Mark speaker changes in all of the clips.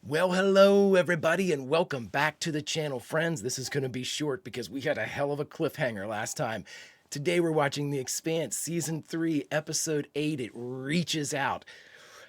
Speaker 1: Well, hello everybody and welcome back to the channel, friends. This is going to be short because we had a hell of a cliffhanger last time. Today we're watching The Expanse Season 3, Episode 8, It Reaches Out.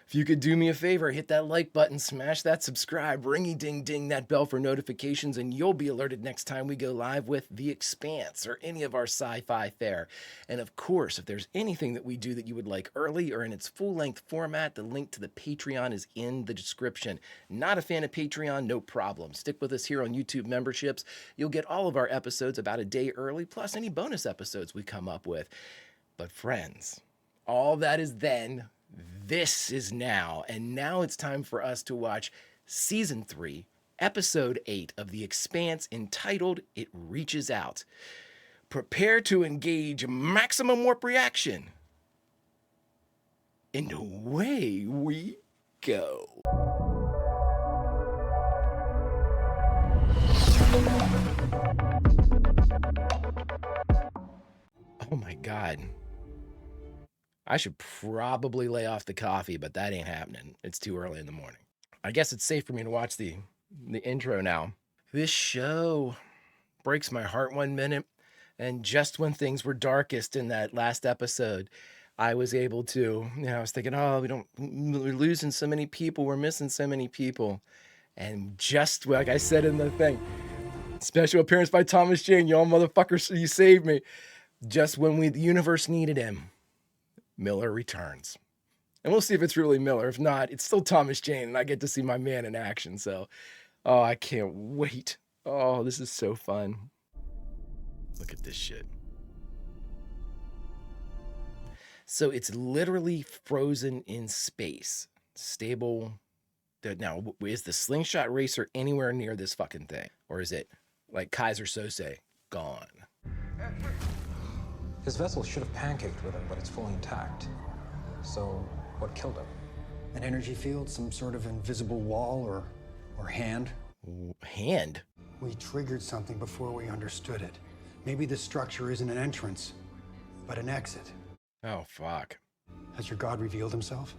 Speaker 1: If you could do me a favor, hit that like button, smash that subscribe, ringy ding ding that bell for notifications, and you'll be alerted next time we go live with The Expanse or any of our sci-fi fare. And of course, if there's anything that we do that you would like early or in its full-length format, the link to the Patreon is in the description. Not a fan of Patreon? No problem. Stick with us here on YouTube memberships. You'll get all of our episodes about a day early, plus any bonus episodes we come up with. But friends, all that is then. This is now, and now it's time for us to watch Season 3, Episode 8 of The Expanse, entitled It Reaches Out. Prepare to engage maximum warp reaction. And away we go. Oh my God. I should probably lay off the coffee, but that ain't happening. It's too early in the morning. I guess it's safe for me to watch the intro now. This show breaks my heart one minute, and just when things were darkest in that last episode, I was able to, I was thinking, oh, we're losing so many people, we're missing so many people. And just like I said in the thing, special appearance by Thomas Jane, y'all motherfuckers, you saved me. Just when the universe needed him, Miller returns. And we'll see if it's really Miller. If not, it's still Thomas Jane, and I get to see my man in action. So, oh, I can't wait. Oh, this is so fun. Look at this shit. So it's literally frozen in space. Stable. Now, is the slingshot racer anywhere near this fucking thing? Or is it, like Kaiser Sose, gone?
Speaker 2: His vessel should have pancaked with him, but it's fully intact. So, what killed him?
Speaker 3: An energy field, some sort of invisible wall or hand.
Speaker 1: Hand?
Speaker 3: We triggered something before we understood it. Maybe the structure isn't an entrance, but an exit.
Speaker 1: Oh, fuck.
Speaker 3: Has your god revealed himself?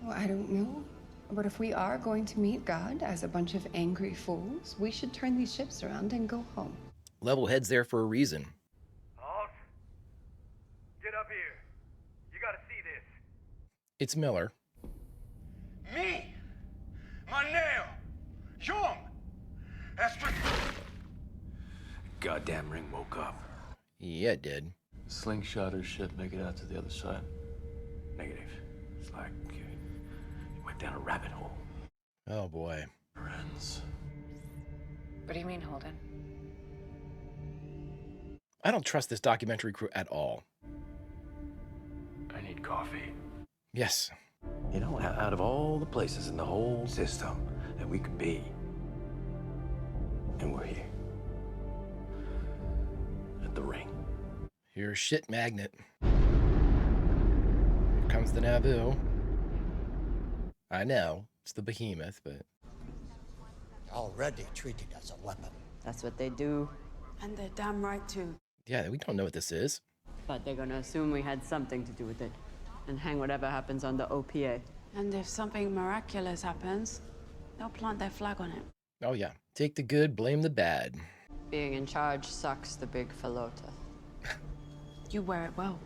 Speaker 4: Well, I don't know. But if we are going to meet God as a bunch of angry fools, we should turn these ships around and go home.
Speaker 1: Level head's there for a reason.
Speaker 5: Get up here. You gotta see this.
Speaker 1: It's Miller.
Speaker 5: Me? My name? Young? S3E8.
Speaker 6: Goddamn ring woke up.
Speaker 1: Yeah, it did.
Speaker 6: Slingshot or shit make it out to the other side? Negative. It's like you went down a rabbit hole.
Speaker 1: Oh boy.
Speaker 6: Friends.
Speaker 7: What do you mean, Holden?
Speaker 1: I don't trust this documentary crew at all.
Speaker 6: I need coffee.
Speaker 1: Yes.
Speaker 6: You know, out of all the places in the whole system that we could be, and we're here. At the ring.
Speaker 1: You're a shit magnet. Here comes the Naboo. I know, it's the behemoth, but...
Speaker 8: Already treated as a weapon.
Speaker 9: That's what they do.
Speaker 7: And they're damn right too.
Speaker 1: Yeah, we don't know what this is.
Speaker 9: But they're gonna assume we had something to do with it and hang whatever happens on the OPA.
Speaker 7: And if something miraculous happens, they'll plant their flag on it.
Speaker 1: Oh yeah, take the good, blame the bad.
Speaker 9: Being in charge sucks the big falota.
Speaker 7: You wear it well.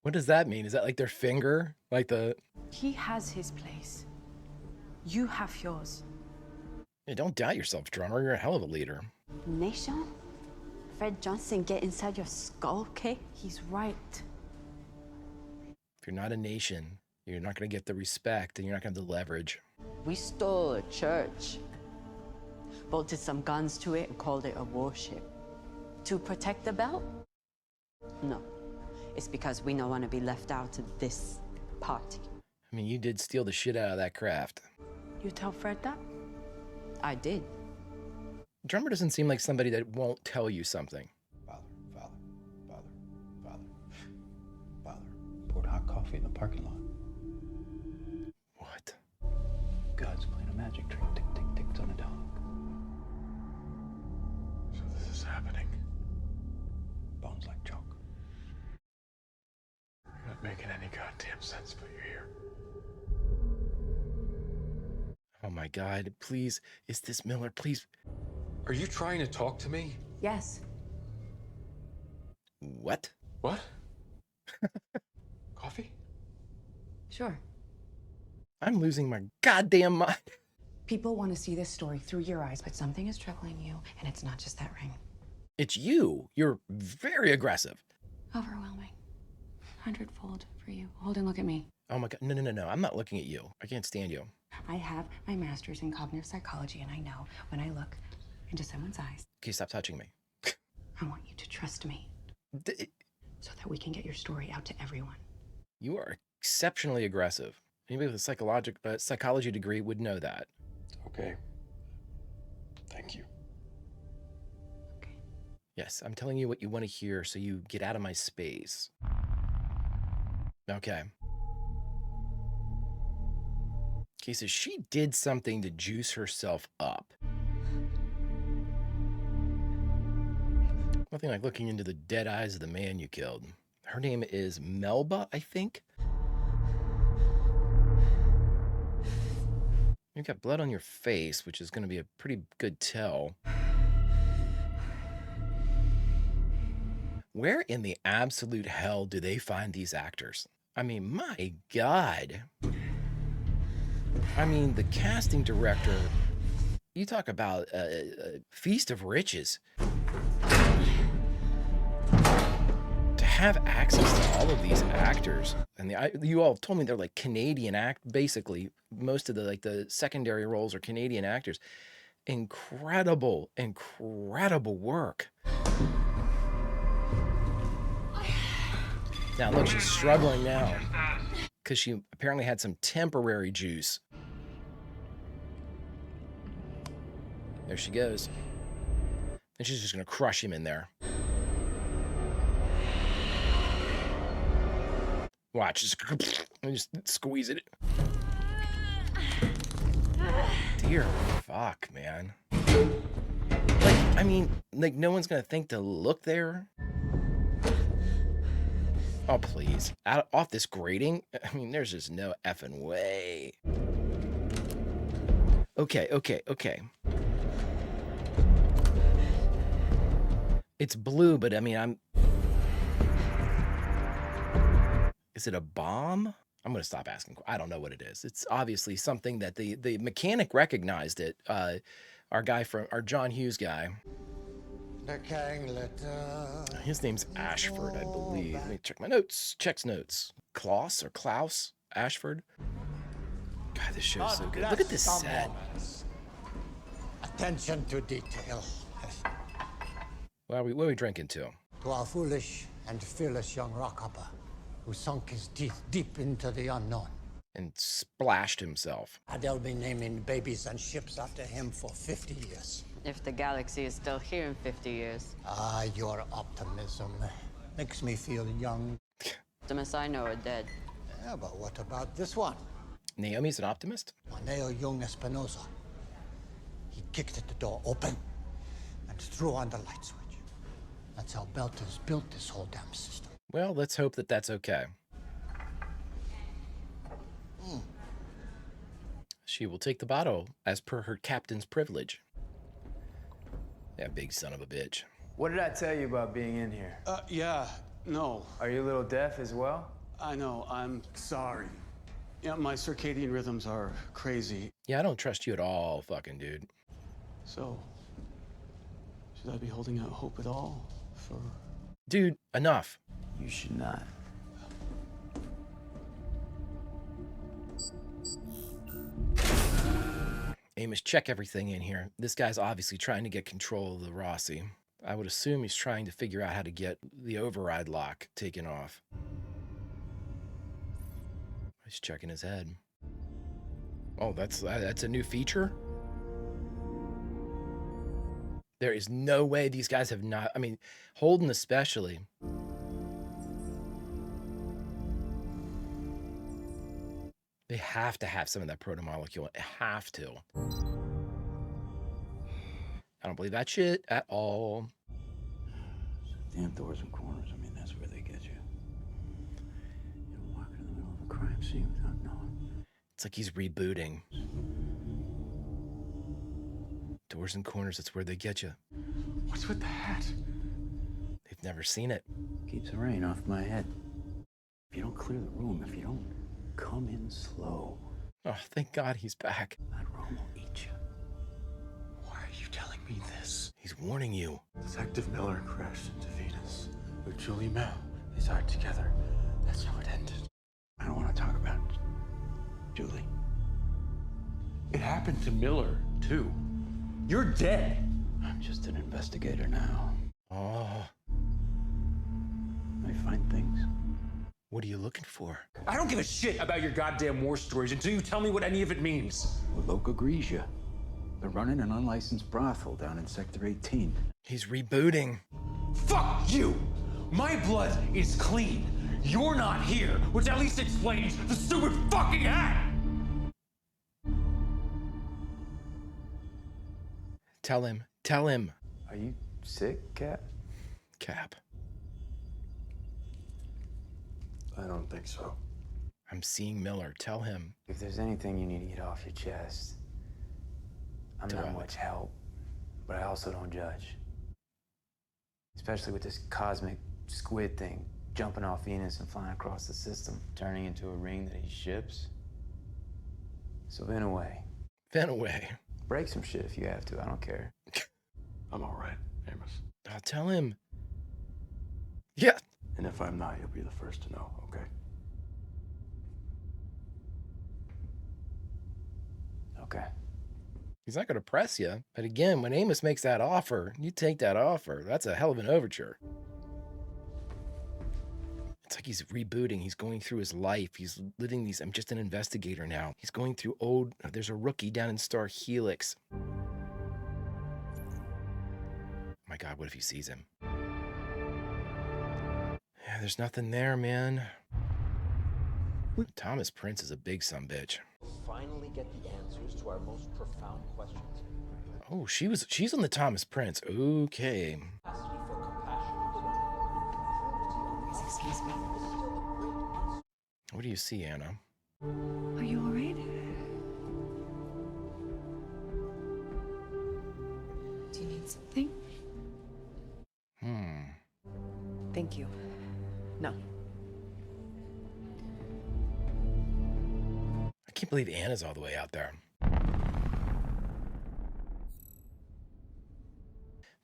Speaker 1: What does that mean? Is that like their finger? Like the...
Speaker 7: He has his place. You have yours.
Speaker 1: Yeah, don't doubt yourself, drummer. You're a hell of a leader.
Speaker 9: Nation? Fred Johnson get inside your skull, okay?
Speaker 7: He's right.
Speaker 1: If you're not a nation, you're not going to get the respect and you're not going to have the leverage.
Speaker 9: We stole a church, bolted some guns to it and called it a warship. To protect the belt? No. It's because we don't want to be left out of this party.
Speaker 1: I mean, you did steal the shit out of that craft.
Speaker 7: You tell Fred that?
Speaker 9: I did.
Speaker 1: Drummer doesn't seem like somebody that won't tell you something.
Speaker 2: Father. Poured hot coffee in the parking lot.
Speaker 1: What?
Speaker 2: God's playing a magic trick. Tick, tick, tick on the dog.
Speaker 6: So this is happening.
Speaker 2: Bones like chalk.
Speaker 6: You're not making any goddamn sense, but you're here.
Speaker 1: Oh my God, please. Is this Miller? Please.
Speaker 10: Are you trying to talk to me?
Speaker 7: Yes.
Speaker 1: What?
Speaker 10: What? Coffee?
Speaker 7: Sure.
Speaker 1: I'm losing my goddamn mind.
Speaker 11: People want to see this story through your eyes, but something is troubling you, and it's not just that ring.
Speaker 1: It's you. You're very aggressive.
Speaker 11: Overwhelming. 100-fold for you. Hold and look at me.
Speaker 1: Oh my God. No, no, no, no. I'm not looking at you. I can't stand you.
Speaker 11: I have my master's in cognitive psychology, and I know when I look into someone's eyes.
Speaker 1: Okay, stop touching me.
Speaker 11: I want you to trust me so that we can get your story out to everyone.
Speaker 1: You are exceptionally aggressive. Anybody with a psychology degree would know that.
Speaker 10: Okay. Thank you.
Speaker 11: Okay.
Speaker 1: Yes, I'm telling you what you want to hear, so you get out of my space. Okay. Okay, so she did something to juice herself up. Nothing like looking into the dead eyes of the man you killed. Her name is Melba, I think. You've got blood on your face, which is going to be a pretty good tell. Where in the absolute hell do they find these actors? I mean, my God. I mean, the casting director, you talk about a feast of riches. To have access to all of these actors, and you all told me they're like Canadian basically most of the secondary roles are Canadian actors. Incredible, incredible work. Now look, she's struggling now because she apparently had some temporary juice. There she goes. And she's just gonna crush him in there. Watch, just squeeze it. Dear fuck, man. Like, I mean, like no one's gonna think to look there. Oh, please. Off this grating? I mean, there's just no effing way. Okay, okay, okay. It's blue, but I mean, is it a bomb? I'm going to stop asking. I don't know what it is. It's obviously something that the mechanic recognized it. Our John Hughes guy. His name's Ashford, I believe. Let me check my notes. Checks notes. Klaus Ashford. God, this show's so good. Look at this set.
Speaker 8: Attention to detail.
Speaker 1: What are we drinking to?
Speaker 8: To our foolish and fearless young rockhopper who sunk his teeth deep into the unknown.
Speaker 1: And splashed himself.
Speaker 8: They'll be naming babies and ships after him for 50 years.
Speaker 9: If the galaxy is still here in 50 years.
Speaker 8: Ah, your optimism makes me feel young.
Speaker 9: Optimists I know are dead.
Speaker 8: Yeah, but what about this one?
Speaker 1: Naomi's an optimist?
Speaker 8: Maneo Young Espinosa. He kicked the door open and threw on the light switch. That's how Belters built this whole damn system.
Speaker 1: Well, let's hope that that's okay. She will take the bottle as per her captain's privilege. That big son of a bitch.
Speaker 12: What did I tell you about being in here?
Speaker 13: Yeah, no.
Speaker 12: Are you a little deaf as well?
Speaker 13: I know, I'm sorry. Yeah, my circadian rhythms are crazy.
Speaker 1: Yeah, I don't trust you at all, fucking dude.
Speaker 13: So, should I be holding out hope at all for...
Speaker 1: Dude, enough.
Speaker 12: You should not.
Speaker 1: Amos, check everything in here. This guy's obviously trying to get control of the Rossi. I would assume he's trying to figure out how to get the override lock taken off. He's checking his head. Oh, that's a new feature? There is no way these guys have not... I mean, Holden especially. They have to have some of that protomolecule. They have to. I don't believe that shit at all.
Speaker 6: Damn doors and corners. I mean, that's where they get you. You don't walk in the middle of a crime scene without knowing.
Speaker 1: It's like he's rebooting. Doors and corners, that's where they get you.
Speaker 13: What's with the hat?
Speaker 1: They've never seen it.
Speaker 12: Keeps the rain off my head. If you don't clear the room, if you don't come in slow.
Speaker 1: Oh, thank God he's back.
Speaker 12: That room will eat you.
Speaker 13: Why are you telling me this?
Speaker 1: He's warning you.
Speaker 6: Detective Miller crashed into Venus with Julie Mel. They died together. That's how it ended.
Speaker 12: I don't want to talk about Julie.
Speaker 6: It happened to Miller, too. You're dead.
Speaker 12: I'm just an investigator now.
Speaker 1: Oh.
Speaker 12: I find things.
Speaker 1: What are you looking for?
Speaker 6: I don't give a shit about your goddamn war stories until you tell me what any of it means.
Speaker 12: Well, Loca agrees you. They're running an unlicensed brothel down in Sector 18.
Speaker 1: He's rebooting.
Speaker 6: Fuck you! My blood is clean. You're not here, which at least explains the stupid fucking hat!
Speaker 1: Tell him. Tell him.
Speaker 12: Are you sick, Cap?
Speaker 1: Cap.
Speaker 10: I don't think so.
Speaker 1: I'm seeing Miller. Tell him.
Speaker 12: If there's anything you need to get off your chest, I'm not much help, but I also don't judge. Especially with this cosmic squid thing, jumping off Venus and flying across the system, turning into a ring that he ships. So vent away.
Speaker 1: Vent away.
Speaker 12: Break some shit if you have to, I don't care.
Speaker 6: I'm all right, Amos.
Speaker 1: I'll tell him. Yeah.
Speaker 6: And if I'm not, you'll be the first to know, okay?
Speaker 12: Okay.
Speaker 1: He's not going to press you. But again, when Amos makes that offer, you take that offer. That's a hell of an overture. It's like he's rebooting. He's going through his life. He's living these. I'm just an investigator now. He's going through old. There's a rookie down in Star Helix. My God, what if he sees him? Yeah, there's nothing there, man. Thomas Prince is a big sumbitch.
Speaker 14: Finally get the answers to our most profound questions.
Speaker 1: Oh, she's on the Thomas Prince. Okay.
Speaker 14: Capacity for compassion.
Speaker 4: Excuse me.
Speaker 1: What do you see, Anna?
Speaker 4: Are you all right? Do you need something?
Speaker 15: Thank you. No.
Speaker 1: I can't believe Anna's all the way out there.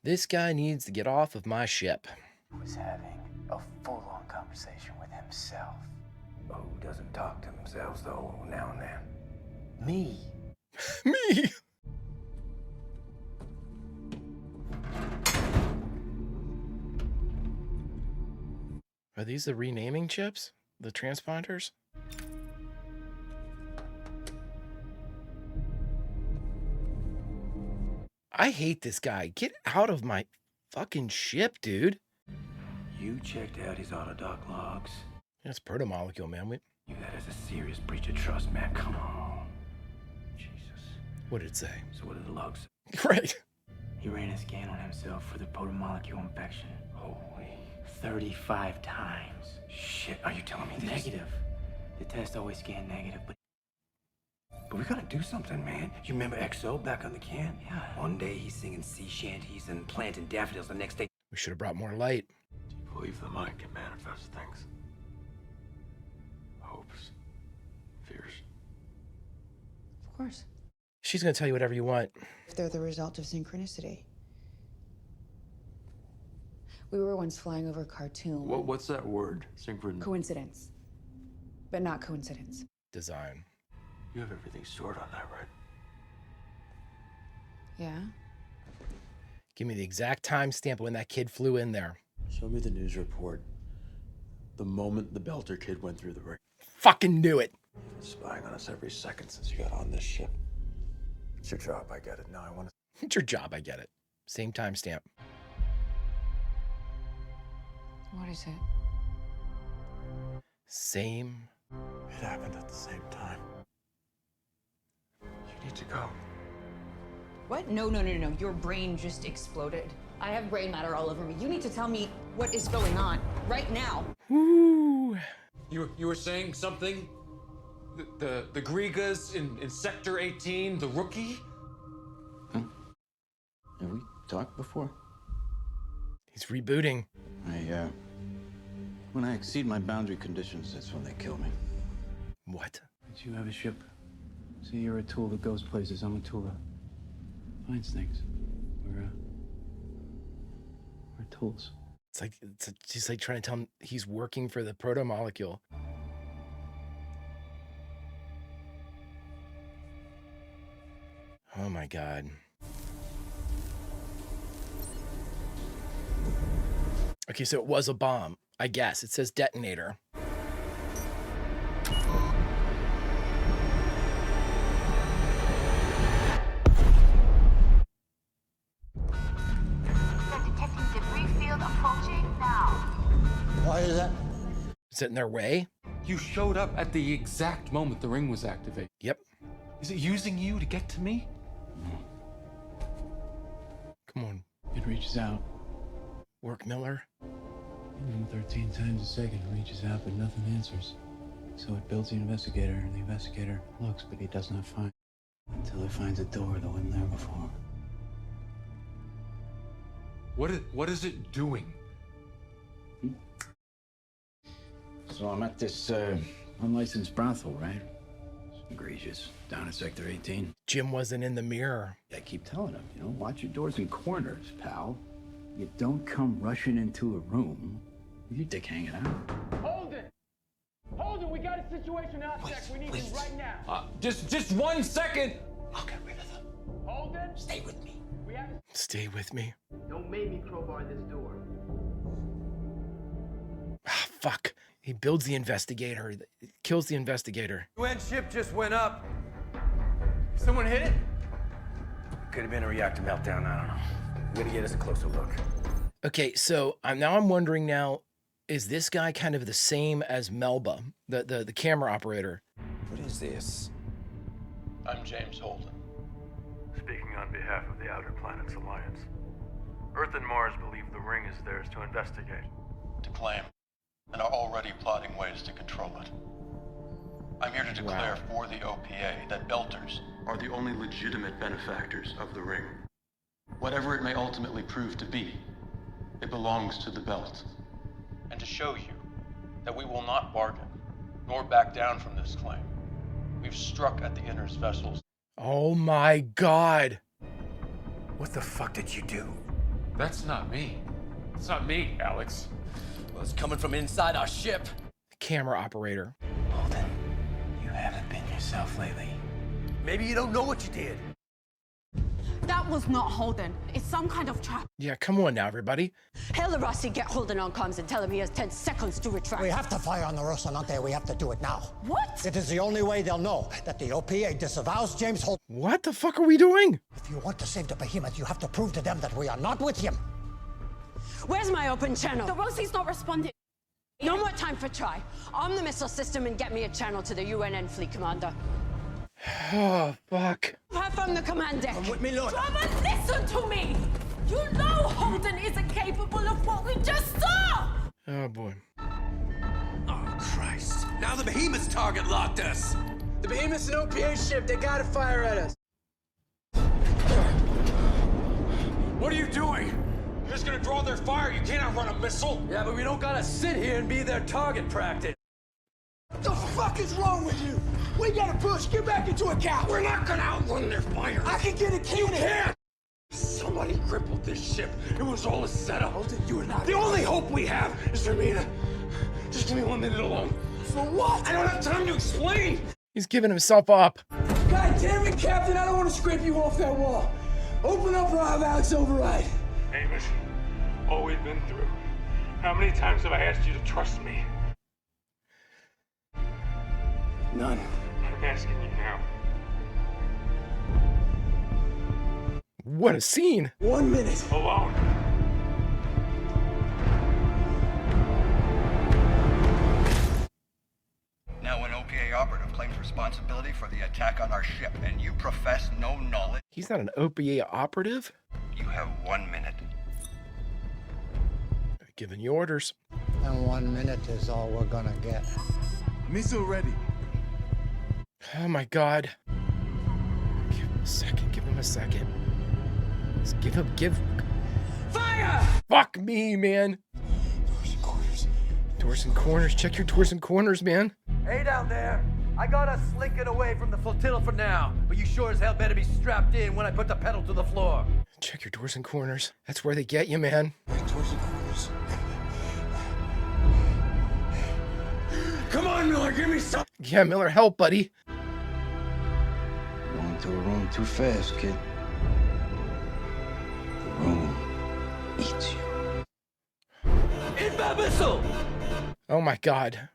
Speaker 1: This guy needs to get off of my ship.
Speaker 12: Was having a full-on conversation with himself.
Speaker 6: Who doesn't talk to themselves, though, now and then?
Speaker 12: Me.
Speaker 1: Me. Are these the renaming chips? The transponders? I hate this guy. Get out of my fucking ship, dude.
Speaker 6: You checked out his autodoc logs.
Speaker 1: That's proto-molecule, man.
Speaker 6: You that is a serious breach of trust, man. Come on. Jesus.
Speaker 1: What did it say?
Speaker 6: So what did the logs say?
Speaker 1: Right.
Speaker 12: He ran a scan on himself for the protomolecule infection.
Speaker 6: Holy.
Speaker 12: 35 times.
Speaker 6: Shit, are you telling me this?
Speaker 12: Negative. The test always scanned negative, but
Speaker 6: we gotta do something, man. You remember XO back on the can?
Speaker 12: Yeah.
Speaker 6: One day he's singing sea shanties and planting daffodils. The next day...
Speaker 1: We should have brought more light.
Speaker 6: Do you believe the mind can manifest things? Hopes. Fears.
Speaker 15: Of course.
Speaker 1: She's going to tell you whatever you want.
Speaker 15: If they're the result of synchronicity. We were once flying over Khartoum.
Speaker 6: What's that word?
Speaker 15: Coincidence. But not coincidence.
Speaker 1: Design.
Speaker 6: You have everything stored on that, right?
Speaker 15: Yeah?
Speaker 1: Give me the exact timestamp when that kid flew in there.
Speaker 6: Show me the news report. The moment the Belter kid went through the ring.
Speaker 1: Fucking knew it.
Speaker 6: You've been spying on us every second since you got on this ship. It's your job, I get it. Now I want to...
Speaker 1: It's your job, I get it. Same timestamp.
Speaker 15: What is it?
Speaker 1: Same.
Speaker 6: It happened at the same time. You need to go.
Speaker 11: What? No. Your brain just exploded. I have brain matter all over me. You need to tell me what is going on right now.
Speaker 1: Woo.
Speaker 6: You were saying something? The Grigas in Sector 18, the rookie?
Speaker 16: Have we talked before?
Speaker 1: He's rebooting.
Speaker 16: When I exceed my boundary conditions, that's when they kill me.
Speaker 1: What?
Speaker 12: But you have a ship. See, you're a tool that goes places. I'm a tool that finds things. We're tools.
Speaker 1: She's like trying to tell him he's working for the proto molecule. Oh my God. Okay, so it was a bomb, I guess. It says detonator.
Speaker 17: Detecting debris field approaching now.
Speaker 8: Why is that?
Speaker 1: Is it in their way?
Speaker 6: You showed up at the exact moment the ring was activated.
Speaker 1: Yep.
Speaker 6: Is it using you to get to me?
Speaker 1: Come on.
Speaker 12: It reaches out.
Speaker 1: Work, Miller.
Speaker 12: 13 times a second, it reaches out, but nothing answers. So it builds the investigator, and the investigator looks, but he does not find. Until he finds a door that wasn't there before.
Speaker 6: What is it doing?
Speaker 16: So I'm at this unlicensed brothel, right? It's egregious. Down in Sector 18.
Speaker 1: Jim wasn't in the mirror.
Speaker 16: I keep telling him, watch your doors and corners, pal. You don't come rushing into a room with your dick hanging out.
Speaker 5: Hold it! Hold it! We got a situation out there. We need him right now.
Speaker 6: Just 1 second.
Speaker 8: I'll get rid of them.
Speaker 5: Hold it!
Speaker 8: Stay with me.
Speaker 1: Stay with me.
Speaker 5: Don't make me crowbar this door.
Speaker 1: Ah, fuck. He builds the investigator. Kills the investigator.
Speaker 5: UN ship just went up. Someone hit it?
Speaker 10: Could have been a reactor meltdown, I don't know. We gotta get us a closer look.
Speaker 1: Okay, so I'm wondering now, is this guy kind of the same as Melba, the camera operator?
Speaker 10: What is this?
Speaker 18: I'm James Holden, speaking on behalf of the Outer Planets Alliance. Earth and Mars believe the ring is theirs to investigate, to claim, and are already plotting ways to control it. I'm here to declare for the OPA that Belters are the only legitimate benefactors of the ring. Whatever it may ultimately prove to be, it belongs to the Belt. And to show you that we will not bargain, nor back down from this claim, we've struck at the Inner's vessels.
Speaker 1: Oh my God.
Speaker 10: What the fuck did you do?
Speaker 6: That's not me. It's not me, Alex.
Speaker 10: Well, it's coming from inside our ship.
Speaker 1: Camera operator.
Speaker 10: Holden, you haven't been yourself lately. Maybe you don't know what you did.
Speaker 7: That was not Holden. It's some kind of trap.
Speaker 1: Yeah, come on now, everybody.
Speaker 9: Hell, Rossi, get Holden on comms and tell him he has 10 seconds to retract.
Speaker 8: We have to fire on the Rocinante. We have to do it now.
Speaker 7: What?
Speaker 8: It is the only way they'll know that the OPA disavows James Holden.
Speaker 1: What the fuck are we doing?
Speaker 8: If you want to save the behemoth, you have to prove to them that we are not with him.
Speaker 9: Where's my open channel?
Speaker 7: The Rossi's not responding.
Speaker 9: No more time for try. Arm the missile system and get me a channel to the UNN fleet commander.
Speaker 1: Oh, fuck.
Speaker 9: Have from the command deck.
Speaker 10: Come with me, Lord.
Speaker 7: Robert, listen to me! You know Holden isn't capable of what we just saw!
Speaker 1: Oh, boy.
Speaker 10: Oh, Christ. Now the behemoth's target locked us.
Speaker 5: The behemoth's an OPA ship. They gotta fire at us.
Speaker 6: What are you doing? You're just gonna draw their fire. You cannot run a missile.
Speaker 5: Yeah, but we don't gotta sit here and be their target practice. What the fuck is wrong with you? We gotta push. Get back into a cow.
Speaker 6: We're not gonna outrun their fire.
Speaker 5: I can get a cannon.
Speaker 6: You can't. Somebody crippled this ship. It was all a setup.
Speaker 5: Holden, you are not.
Speaker 6: The only hope we have is for me to just give me 1 minute alone.
Speaker 5: For what?
Speaker 6: I don't have time to explain.
Speaker 1: He's giving himself up.
Speaker 5: God damn it, Captain! I don't want to scrape you off that wall. Open up or I'll have Alex override.
Speaker 18: Amos, all we've been through. How many times have I asked you to trust me?
Speaker 5: None.
Speaker 18: I'm asking you now.
Speaker 1: What a scene.
Speaker 5: 1 minute.
Speaker 18: Alone.
Speaker 19: Now an OPA operative claims responsibility for the attack on our ship, and you profess no knowledge?
Speaker 1: He's not an OPA operative?
Speaker 19: You have 1 minute.
Speaker 1: Giving you orders.
Speaker 8: And 1 minute is all we're gonna get.
Speaker 5: Missile ready.
Speaker 1: Oh my God. Give him a second. Give him a second. Just give.
Speaker 5: Fire!
Speaker 1: Fuck me, man.
Speaker 5: Doors and corners.
Speaker 1: Doors and corners. Check your doors and corners, man.
Speaker 5: Hey down there. I got us slinking away from the flotilla for now, but you sure as hell better be strapped in when I put the pedal to the floor.
Speaker 1: Check your doors and corners. That's where they get you, man.
Speaker 5: Right, doors and corners. Come on, Miller, give me some.
Speaker 1: Yeah, Miller, help, buddy.
Speaker 16: Going to a room too fast, kid. The room eats you.
Speaker 5: Inbound missile!
Speaker 1: Oh my God.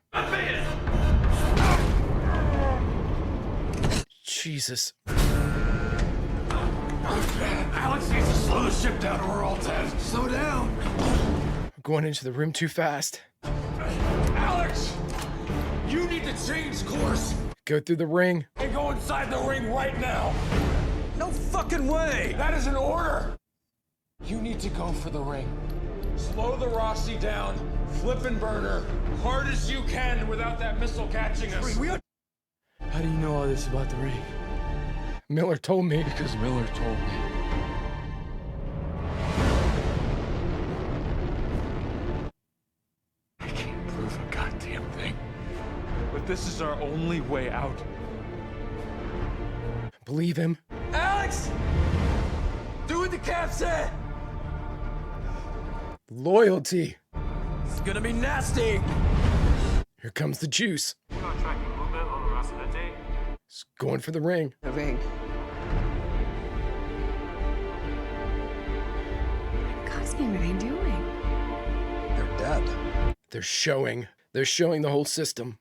Speaker 1: Jesus.
Speaker 6: Alex needs to slow the ship down or we're all dead.
Speaker 5: Slow down.
Speaker 1: I'm going into the room too fast.
Speaker 6: Alex! You need to change course
Speaker 1: Go through the ring.
Speaker 6: and go inside the ring right now.
Speaker 5: No fucking way!
Speaker 6: That is an order. You need to go for the ring. Slow the Rossi down, flip and burner, hard as you can without that missile catching us.
Speaker 10: How do you know all this about the ring?
Speaker 1: Miller told me.
Speaker 10: Because Miller told me.
Speaker 6: I can't prove a goddamn thing. But this is our only way out.
Speaker 1: Believe him.
Speaker 5: Alex! Do what the cap said!
Speaker 1: Loyalty.
Speaker 5: It's gonna be nasty!
Speaker 1: Here comes the juice.
Speaker 18: We're not tracking movement on the rest of the day.
Speaker 1: It's going for the ring.
Speaker 9: The ring.
Speaker 4: Cosby, what are they doing?
Speaker 2: They're dead.
Speaker 1: They're showing the whole system.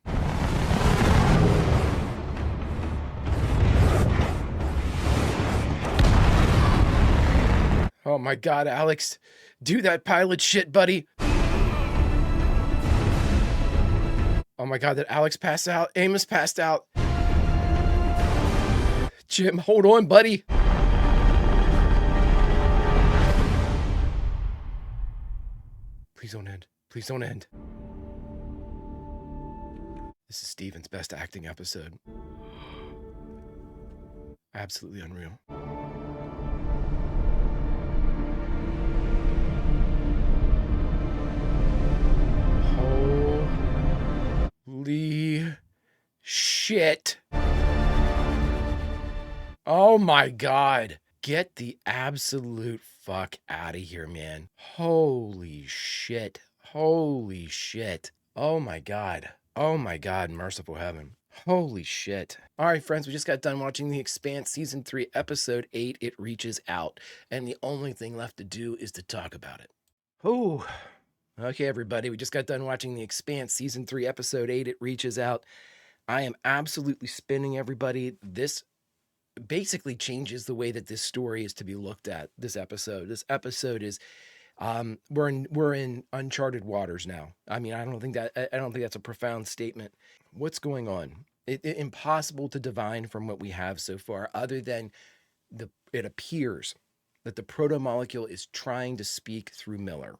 Speaker 1: Oh my God, Alex. Do that pilot shit, buddy. Oh my God, did Alex pass out? Amos passed out. Jim, hold on, buddy. Please don't end. Please don't end. This is Steven's best acting episode. Absolutely unreal. Holy shit. Oh my God. Get the absolute fuck out of here, man. Holy shit. Holy shit. Oh my God. Oh my God, merciful heaven. Holy shit. All right, friends, we just got done watching The Expanse Season 3, Episode 8, It Reaches Out. And the only thing left to do is to talk about it. Oh, okay, everybody. We just got done watching The Expanse Season 3, Episode 8, It Reaches Out. I am absolutely spinning, everybody. This basically changes the way that this story is to be looked at. This episode is we're in uncharted waters now. I mean, I don't think that's a profound statement. What's going on? Impossible to divine from what we have so far, other than it appears that the proto-molecule is trying to speak through Miller,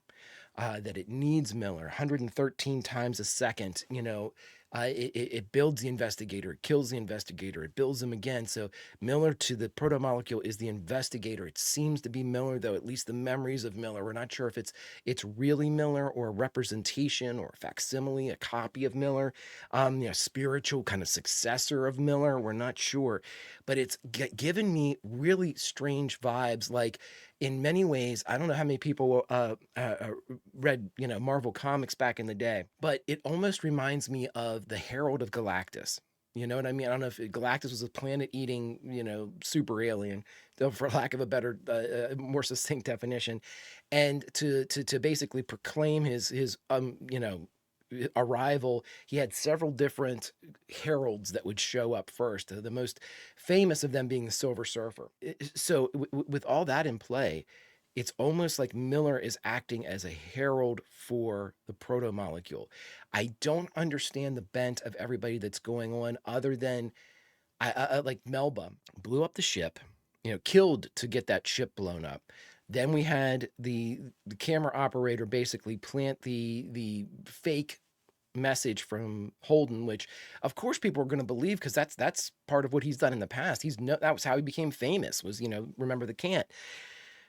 Speaker 1: that it needs Miller 113 times a second. You know, it builds the investigator, it kills the investigator, it builds him again. So Miller to the proto-molecule is the investigator. It seems to be Miller, though, at least the memories of Miller. We're not sure if it's really Miller or a representation or a facsimile, a copy of Miller, spiritual kind of successor of Miller. We're not sure, but it's given me really strange vibes. Like, in many ways, I don't know how many people read, Marvel comics back in the day, but it almost reminds me of the Herald of Galactus. You know what I mean? I don't know if Galactus was a planet-eating, super alien, for lack of a better, more succinct definition, and to basically proclaim his arrival, he had several different heralds that would show up first, the most famous of them being the Silver Surfer. So with all that in play, it's almost like Miller is acting as a herald for the proto-molecule. I don't understand the bent of everybody that's going on, other than I like Melba blew up the ship, killed to get that ship blown up. Then we had the camera operator basically plant the fake message from Holden, which of course people are going to believe, because that's part of what he's done in the past. That was how he became famous, was, remember the can't.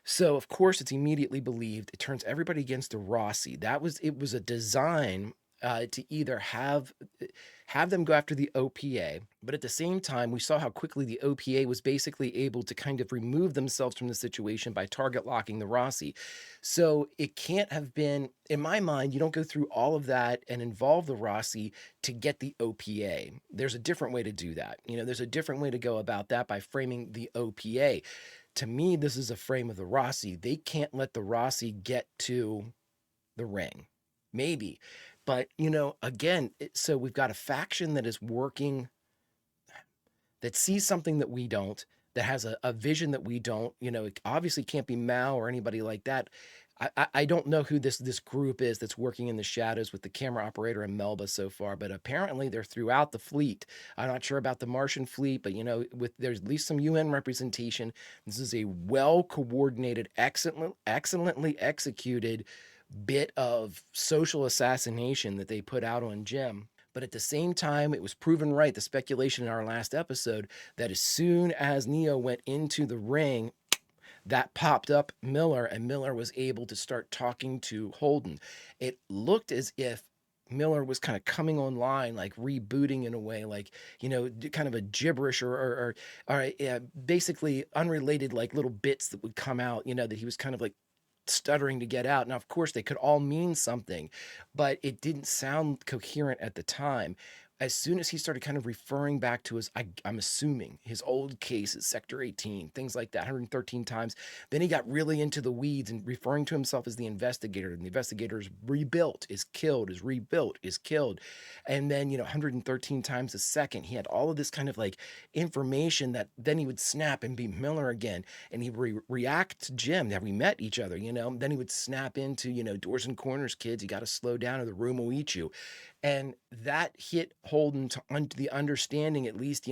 Speaker 1: So of course it's immediately believed. It turns everybody against the Rossi. It was a design to either have them go after the OPA, but at the same time, we saw how quickly the OPA was basically able to kind of remove themselves from the situation by target locking the Rossi. So it can't have been, in my mind, you don't go through all of that and involve the Rossi to get the OPA. There's a different way to do that. There's a different way to go about that by framing the OPA. To me, this is a frame of the Rossi. They can't let the Rossi get to the ring. Maybe. But, again, so we've got a faction that is working, that sees something that we don't, that has a vision that we don't. It obviously can't be Mao or anybody like that. I don't know who this group is that's working in the shadows with the camera operator and Melba so far, but apparently they're throughout the fleet. I'm not sure about the Martian fleet, but there's at least some UN representation. This is a well-coordinated, excellently executed bit of social assassination that they put out on Jim. But at the same time, it was proven right, the speculation in our last episode, that as soon as Neo went into the ring, that popped up Miller, and Miller was able to start talking to Holden. It looked as if Miller was kind of coming online, like rebooting in a way, like, kind of a gibberish or basically unrelated, like little bits that would come out, that he was kind of like stuttering to get out. Now, of course, they could all mean something, but it didn't sound coherent at the time. As soon as he started kind of referring back to I'm assuming, his old cases, Sector 18, things like that, 113 times, then he got really into the weeds and referring to himself as the investigator. And the investigator is rebuilt, is killed, is rebuilt, is killed. And then, 113 times a second, he had all of this kind of like information that then he would snap and be Miller again. And he would react to Jim, that we met each other, then he would snap into, doors and corners, kids, you got to slow down or the room will eat you. And that hit Holden to the understanding, at least,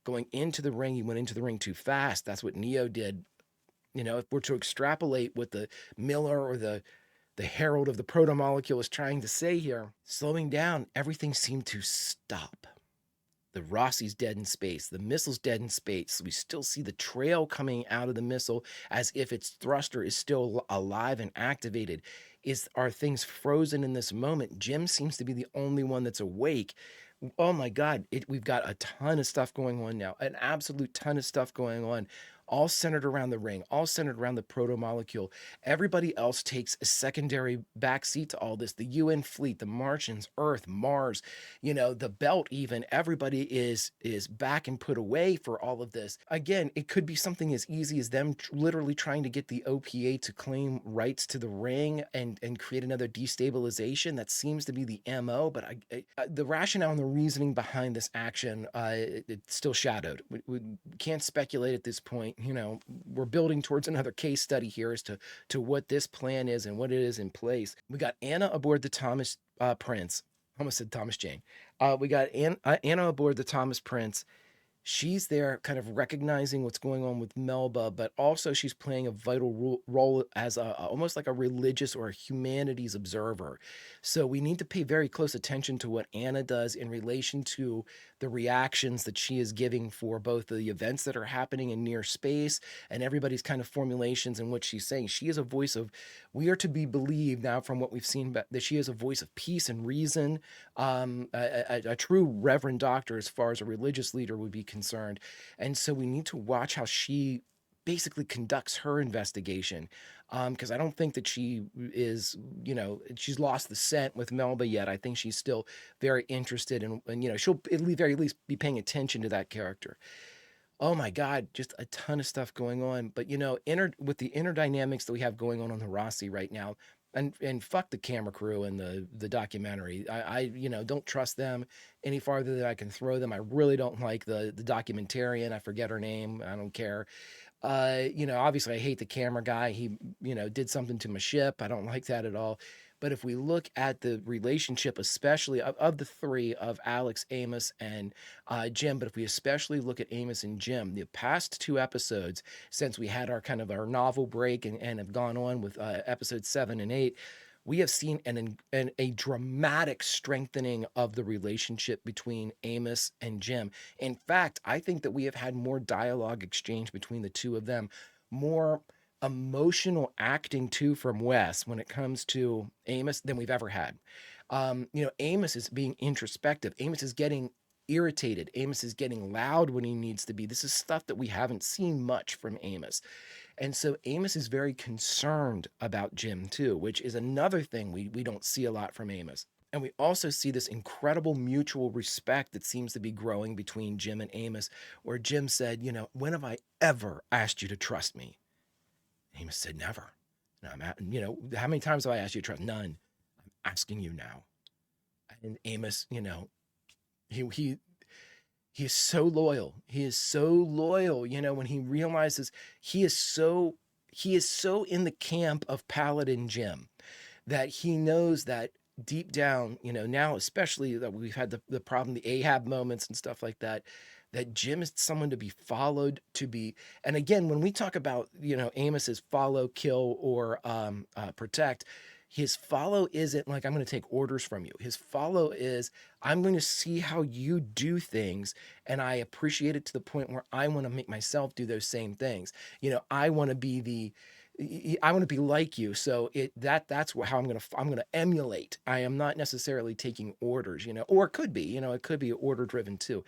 Speaker 1: going into the ring, he went into the ring too fast. That's what Neo did. If we're to extrapolate what the Miller or the herald of the proto-molecule is trying to say here, slowing down, everything seemed to stop. The Rossi's dead in space. The missile's dead in space. We still see the trail coming out of the missile as if its thruster is still alive and activated. Are things frozen in this moment? Jim seems to be the only one that's awake. Oh my God, we've got a ton of stuff going on now, an absolute ton of stuff going on, all centered around the ring, all centered around the proto-molecule. Everybody else takes a secondary backseat to all this. The UN fleet, the Martians, Earth, Mars, the belt even, everybody is back and put away for all of this. Again, it could be something as easy as them literally trying to get the OPA to claim rights to the ring and create another destabilization. That seems to be the MO, but the rationale and the reasoning behind this action, it's still shadowed. We can't speculate at this point. We're building towards another case study here as to what this plan is and what it is in place. We got Anna aboard the Thomas Prince. I almost said Thomas Jane. We got Anna aboard the Thomas Prince. She's there kind of recognizing what's going on with Melba, but also she's playing a vital role as almost like a religious or a humanities observer. So we need to pay very close attention to what Anna does in relation to the reactions that she is giving for both the events that are happening in near space and everybody's kind of formulations and what she's saying. She is a voice of, we are to be believed now from what we've seen, that she is a voice of peace and reason, a true reverend doctor as far as a religious leader would be concerned. And so we need to watch how she basically conducts her investigation, because I don't think that she is, she's lost the scent with Melba yet. I think she's still very interested in, and she'll at the very least be paying attention to that character. Oh my God, just a ton of stuff going on. But with the inner dynamics that we have going on the Rossi right now, and fuck the camera crew and the documentary. I don't trust them any farther than I can throw them. I really don't like the documentarian. I forget her name. I don't care. Obviously I hate the camera guy. He, did something to my ship. I don't like that at all. But if we look at the relationship, especially of the three of Alex, Amos, and Jim, but if we especially look at Amos and Jim, the past two episodes, since we had our kind of our novel break and have gone on with episodes 7 and 8, we have seen a dramatic strengthening of the relationship between Amos and Jim. In fact, I think that we have had more dialogue exchange between the two of them, more emotional acting too from Wes when it comes to Amos than we've ever had. You know, Amos is being introspective. Amos is getting irritated. Amos is getting loud when he needs to be. This is stuff that we haven't seen much from Amos. And so Amos is very concerned about Jim too, which is another thing we don't see a lot from Amos. And we also see this incredible mutual respect that seems to be growing between Jim and Amos, where Jim said, you know, when have I ever asked you to trust me? Amos said, never. And you know, how many times have I asked you to trust? None. I'm asking you now. And Amos, you know, he is so loyal. He is so loyal, you know, when he realizes he is so in the camp of Paladin Jim that he knows that deep down, you know, now especially that we've had the problem, the Ahab moments and stuff like that, that Jim is someone to be followed, to be, and again, when we talk about, you know, Amos's follow, kill, or protect, his follow isn't like, I'm going to take orders from you. His follow is, I'm going to see how you do things, and I appreciate it to the point where I want to make myself do those same things. You know, I want to be like you. So that's how I'm going to emulate. I am not necessarily taking orders, you know, or it could be, you know, it could be order driven too.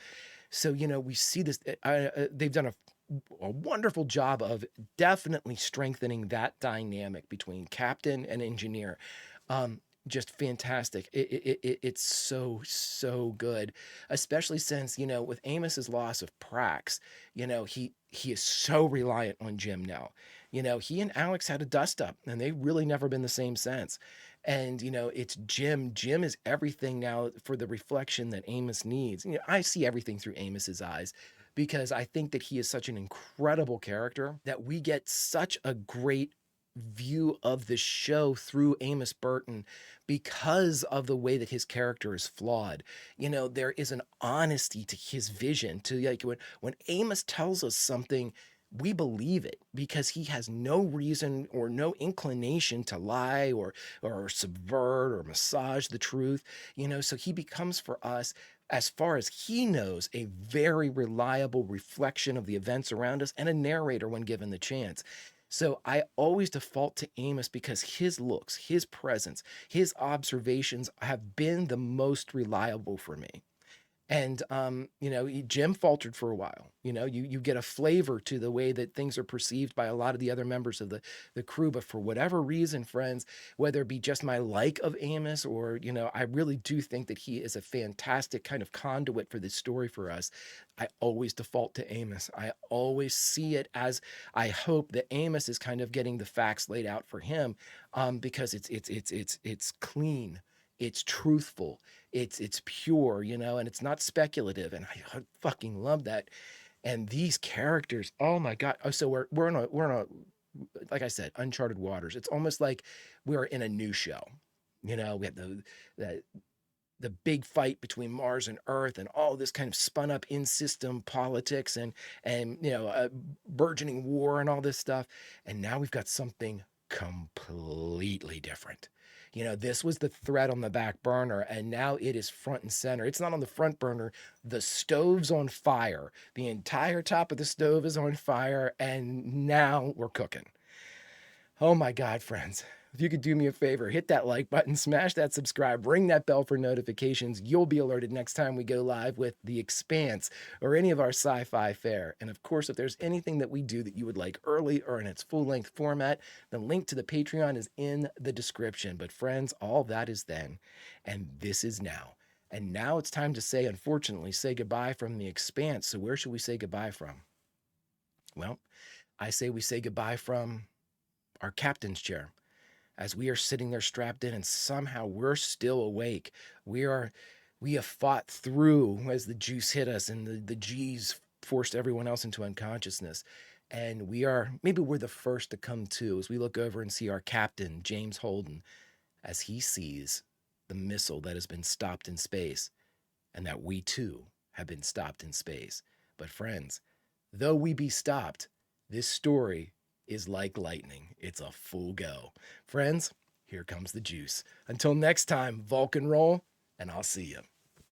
Speaker 1: So, you know, we see this, they've done a wonderful job of definitely strengthening that dynamic between captain and engineer. Just fantastic. It's so good, especially since, you know, with Amos's loss of Prax, you know, he is so reliant on Jim now. You know, he and Alex had a dust up, and they've really never been the same since. And, you know, it's Jim. Jim is everything now for the reflection that Amos needs. You know, I see everything through Amos's eyes because I think that he is such an incredible character that we get such a great view of the show through Amos Burton because of the way that his character is flawed. You know, there is an honesty to his vision, to like when Amos tells us something, we believe it because he has no reason or no inclination to lie or subvert or massage the truth, you know, so he becomes for us, as far as he knows, a very reliable reflection of the events around us and a narrator when given the chance. So I always default to Amos because his looks, his presence, his observations have been the most reliable for me. And, you know, Jim faltered for a while. You know, you get a flavor to the way that things are perceived by a lot of the other members of the crew. But for whatever reason, friends, whether it be just my like of Amos or, you know, I really do think that he is a fantastic kind of conduit for this story for us. I always default to Amos. I always see it as, I hope that Amos is kind of getting the facts laid out for him, because it's clean. It's truthful, it's pure, you know, and it's not speculative, and I fucking love that. And these characters, oh my god! Oh, so we're in a like I said, uncharted waters. It's almost like we're in a new show. You know, we have the big fight between Mars and Earth, and all this kind of spun up in system politics and you know, burgeoning war and all this stuff. And now we've got something completely different. You know, this was the threat on the back burner, and now it is front and center. It's not on the front burner. The stove's on fire. The entire top of the stove is on fire, and now we're cooking. Oh my God, friends. If you could do me a favor, hit that like button, smash that subscribe, ring that bell for notifications. You'll be alerted next time we go live with The Expanse or any of our sci-fi fare. And of course, if there's anything that we do that you would like early or in its full-length format, the link to the Patreon is in the description. But friends, all that is then, and this is now. And now it's time to say, unfortunately, say goodbye from The Expanse. So where should we say goodbye from? Well, I say we say goodbye from our captain's chair. As we are sitting there strapped in and somehow we're still awake. We have fought through as the juice hit us and the G's forced everyone else into unconsciousness. And maybe we're the first to come to as we look over and see our captain, James Holden, as he sees the missile that has been stopped in space and that we too have been stopped in space. But friends, though we be stopped, this story is like lightning. It's a full go. Friends, here comes the juice. Until next time, Vulcan roll, and I'll see you.